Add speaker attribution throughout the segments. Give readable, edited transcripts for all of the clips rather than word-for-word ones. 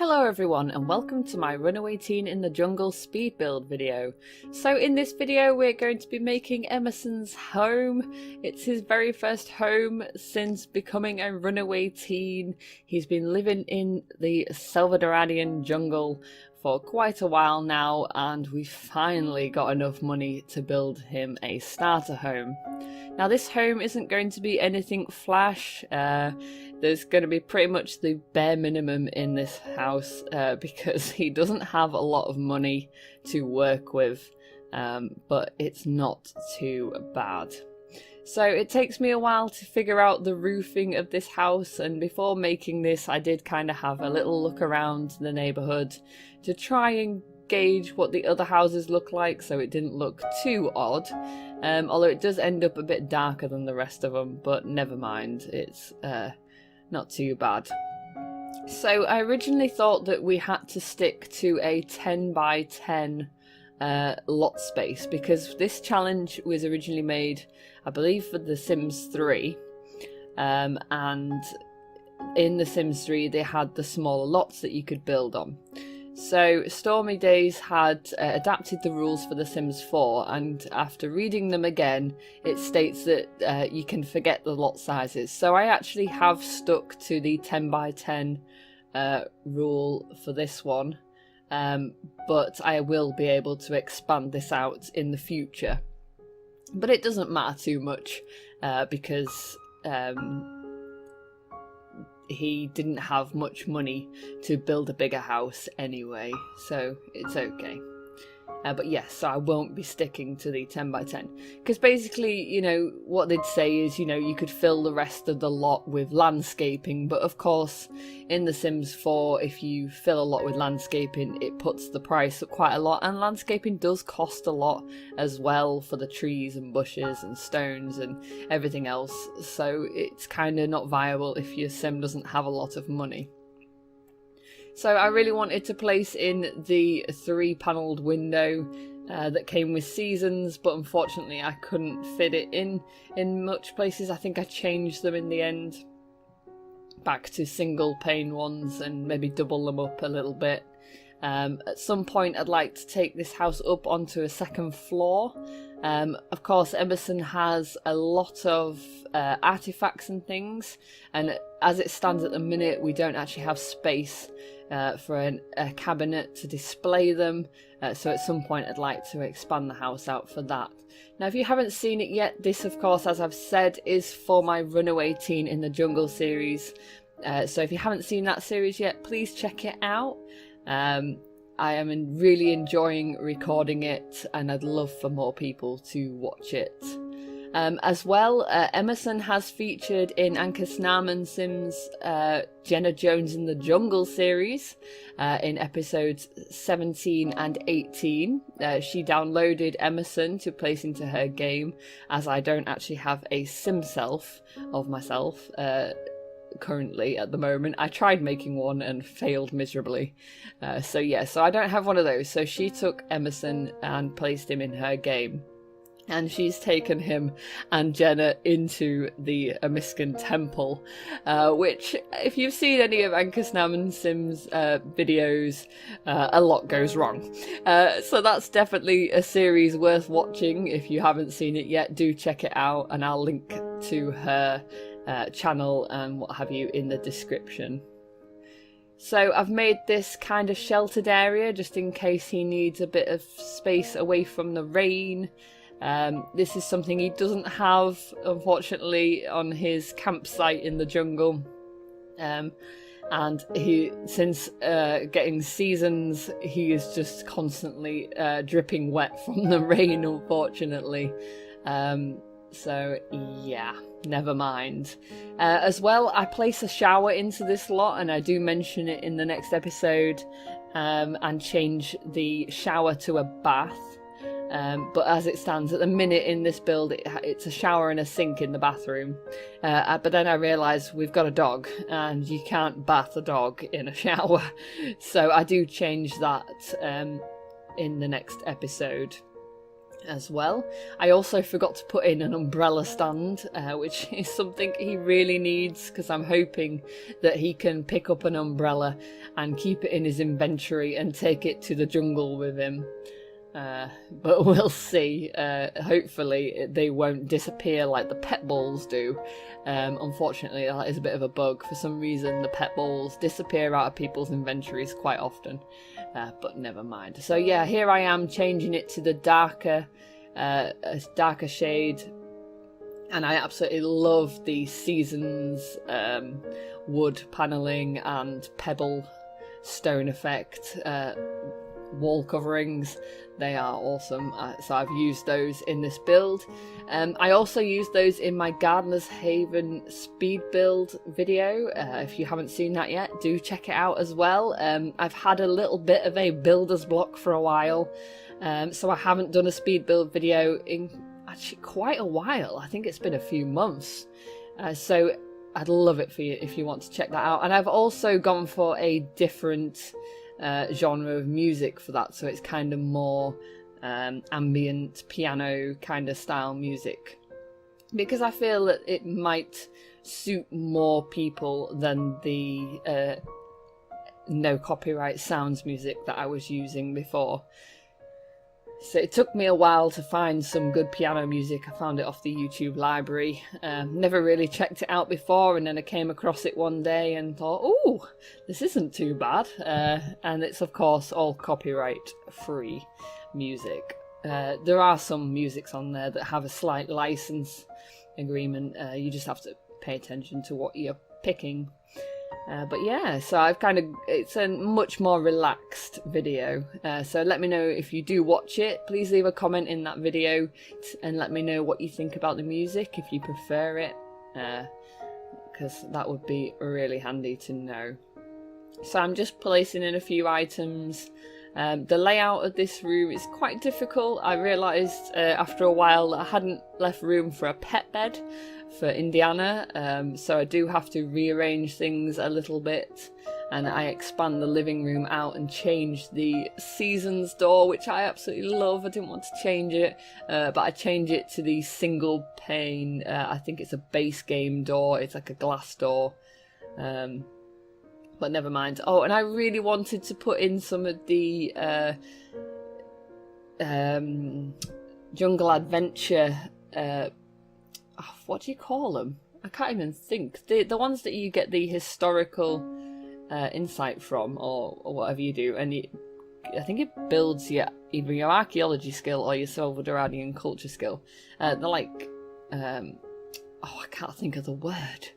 Speaker 1: Hello everyone and welcome to my Runaway Teen in the Jungle speed build video. So in this video we're going to be making Emerson's home. It's his very first home since becoming a runaway teen. He's been living in the Salvadoranian jungle for quite a while now, and we finally got enough money to build him a starter home. Now this home isn't going to be anything flash. There's going to be pretty much the bare minimum in this house because he doesn't have a lot of money to work with, but it's not too bad. So it takes me a while to figure out the roofing of this house, and before making this I did kind of have a little look around the neighbourhood to try and gauge what the other houses look like so it didn't look too odd, although it does end up a bit darker than the rest of them, but never mind, it's not too bad. So I originally thought that we had to stick to a 10 by 10 lot space because this challenge was originally made, I believe, for The Sims 3, and in The Sims 3 they had the smaller lots that you could build on. So Stormy Dayz had adapted the rules for The Sims 4, and after reading them again it states that you can forget the lot sizes. So I actually have stuck to the 10 by 10 rule for this one, but I will be able to expand this out in the future. But it doesn't matter too much because he didn't have much money to build a bigger house anyway, so it's okay. But yes, so I won't be sticking to the 10 by 10 because basically, you know, what they'd say is, you know, you could fill the rest of the lot with landscaping, but of course in The Sims 4 if you fill a lot with landscaping it puts the price up quite a lot, and landscaping does cost a lot as well for the trees and bushes and stones and everything else, so it's kind of not viable if your sim doesn't have a lot of money. So I really wanted to place in the 3-panelled window that came with seasons, but unfortunately I couldn't fit it in much places. I think I changed them in the end back to single pane ones and maybe double them up a little bit. At some point I'd like to take this house up onto a second floor. Of course Emerson has a lot of artifacts and things, and as it stands at the minute we don't actually have space for a cabinet to display them, so at some point I'd like to expand the house out for that. Now if you haven't seen it yet, this of course, as I've said, is for my Runaway Teen in the Jungle series, so if you haven't seen that series yet, please check it out. I am really enjoying recording it and I'd love for more people to watch it. As well, Emerson has featured in Anchesenamon Sims Jenna Jones in the Jungle series in episodes 17 and 18. She downloaded Emerson to place into her game, as I don't actually have a sim self of myself currently at the moment. I tried making one and failed miserably, so yeah, so I don't have one of those. So she took Emerson and placed him in her game, and she's taken him and Jenna into the Emerson temple, which if you've seen any of Anchesenamon Sims videos, a lot goes wrong, so that's definitely a series worth watching. If you haven't seen it yet, do check it out, and I'll link to her channel and what have you in the description. So I've made this kind of sheltered area just in case he needs a bit of space away from the rain. This is something he doesn't have, unfortunately, on his campsite in the jungle, and he, since getting seasons, he is just constantly dripping wet from the rain, unfortunately. So yeah, never mind. As well, I place a shower into this lot, and I do mention it in the next episode, and change the shower to a bath. But as it stands at the minute in this build, it's a shower and a sink in the bathroom. But then I realised we've got a dog and you can't bath a dog in a shower. So I do change that in the next episode. as well. I also forgot to put in an umbrella stand, which is something he really needs, because I'm hoping that he can pick up an umbrella and keep it in his inventory and take it to the jungle with him. But we'll see. Hopefully they won't disappear like the pet balls do. Unfortunately, that is a bit of a bug. For some reason, the pet balls disappear out of people's inventories quite often. But never mind. So yeah, here I am changing it to the darker shade. And I absolutely love the Seasons wood paneling and pebble stone effect wall coverings. They are awesome, so I've used those in this build. I also used those in my Gardener's Haven speed build video. If you haven't seen that yet, do check it out as well. I've had a little bit of a builder's block for a while, so I haven't done a speed build video in actually quite a while. I think it's been a few months, so I'd love it for you if you want to check that out. And I've also gone for a different genre of music for that, so it's kind of more ambient piano kind of style music, because I feel that it might suit more people than the no copyright sounds music that I was using before. So it took me a while to find some good piano music. I found it off the YouTube library. Never really checked it out before, and then I came across it one day and thought, oh, this isn't too bad. And it's of course all copyright free music. There are some musics on there that have a slight license agreement. You just have to pay attention to what you're picking. But yeah, so it's a much more relaxed video. So let me know if you do watch it. Please leave a comment in that video and let me know what you think about the music, if you prefer it, because that would be really handy to know. So I'm just placing in a few items. The layout of this room is quite difficult. I realised after a while that I hadn't left room for a pet bed for Indiana, so I do have to rearrange things a little bit, and I expand the living room out and change the Seasons door, which I absolutely love. I didn't want to change it, but I change it to the single pane. I think it's a base game door. It's like a glass door, but never mind. Oh, and I really wanted to put in some of the Jungle Adventure what do you call them? I can't even think. The ones that you get the historical insight from, or whatever you do, and I think it builds either your archaeology skill or your Silveradian culture skill. They're like, I can't think of the word.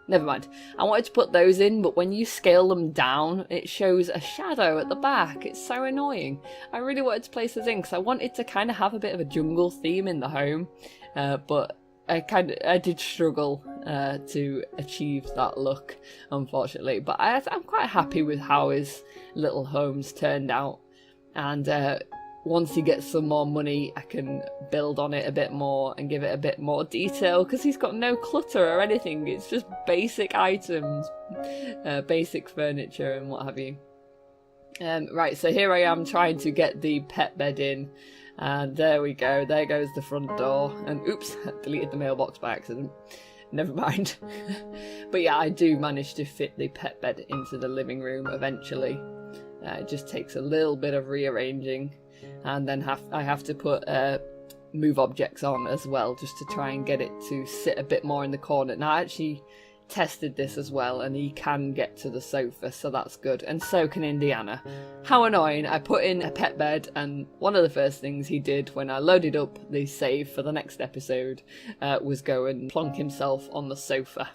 Speaker 1: Never mind. I wanted to put those in, but when you scale them down, it shows a shadow at the back. It's so annoying. I really wanted to place those in because I wanted to kind of have a bit of a jungle theme in the home, but I did struggle to achieve that look, unfortunately. But I'm quite happy with how his little home's turned out. And once he gets some more money, I can build on it a bit more and give it a bit more detail, because he's got no clutter or anything. It's just basic items, basic furniture and what have you. Right, so here I am trying to get the pet bed in. And there we go, there goes the front door. And oops, I deleted the mailbox by accident. Never mind. But yeah, I do manage to fit the pet bed into the living room eventually. It just takes a little bit of rearranging. And then I have to put move objects on as well, just to try and get it to sit a bit more in the corner. Now I actually tested this as well, and he can get to the sofa, so that's good, and so can Indiana. How annoying. I put in a pet bed, and one of the first things he did when I loaded up the save for the next episode was go and plonk himself on the sofa.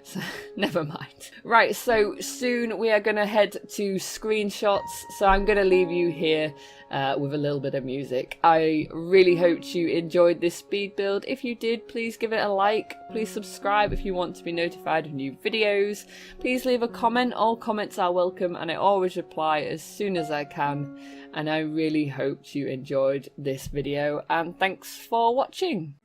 Speaker 1: So never mind. Right, so soon we are going to head to screenshots, so I'm going to leave you here with a little bit of music. I really hope you enjoyed this speed build. If you did, please give it a like. Please subscribe if you want to be notified of new videos. Please leave a comment. All comments are welcome, and I always reply as soon as I can. And I really hope you enjoyed this video, and thanks for watching.